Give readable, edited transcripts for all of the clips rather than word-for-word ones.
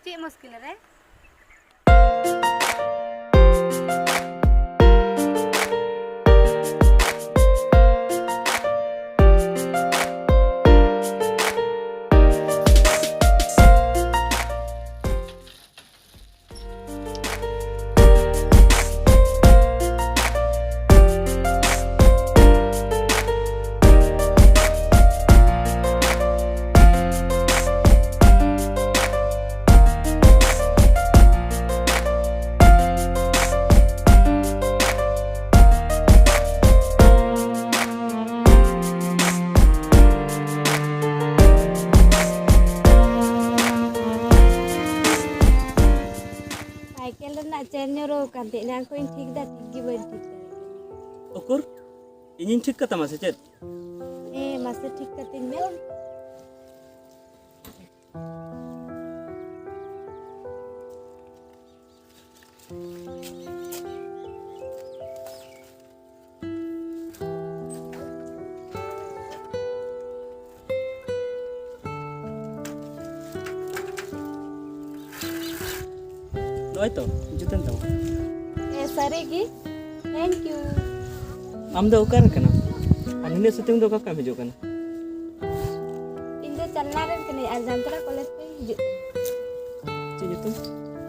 ᱪᱮᱫ मुश्किल रे? साइकिल ना चेन ᱧᱩᱨᱩ ᱠᱟᱱ ᱛᱤᱧᱟ ᱠᱚᱧ ᱴᱷᱤᱠ ᱫᱟ ᱴᱷᱤक ᱜᱮ ᱵᱟᱹᱧ ᱴᱷᱤक ᱫᱟᱲᱮᱭᱟᱜ उकुर इᱧᱤᱧ ठीक कता मासे चेद ᱠᱟᱱᱟ मासे ठीक कतिᱧ मे नय तो जुतन तो सारे गी थैंक यू आम दो ओकर कना अनिने सितुंग दो का काम हिजो कना इन दो चलना रे कने आ जानतरा कॉलेज पे हिजु चे जुतन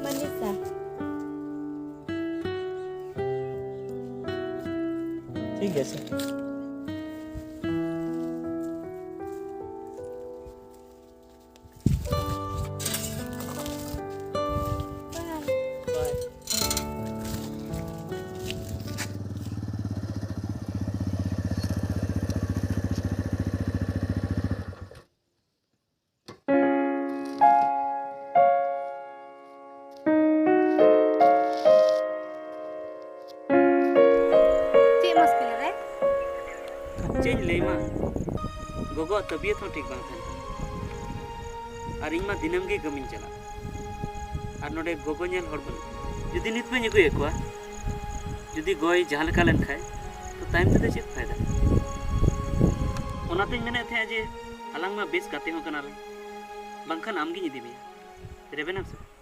मनीषा ठीक है सर मुश्किल रे चेंज लेमा गोगो तबियत हो ठीक बांग थान और इमा दिनम गे गमिन चला और नोडे गोगो नेल हड़ बन जदी नित में निगु एकवा जदी गोय जहां लेका लन खाय तो टाइम ते चेत फायदा ओनाते मेने थे जे अलंग मा बेस गाते हो कना बांखान आमगी इदी बे रेबेना से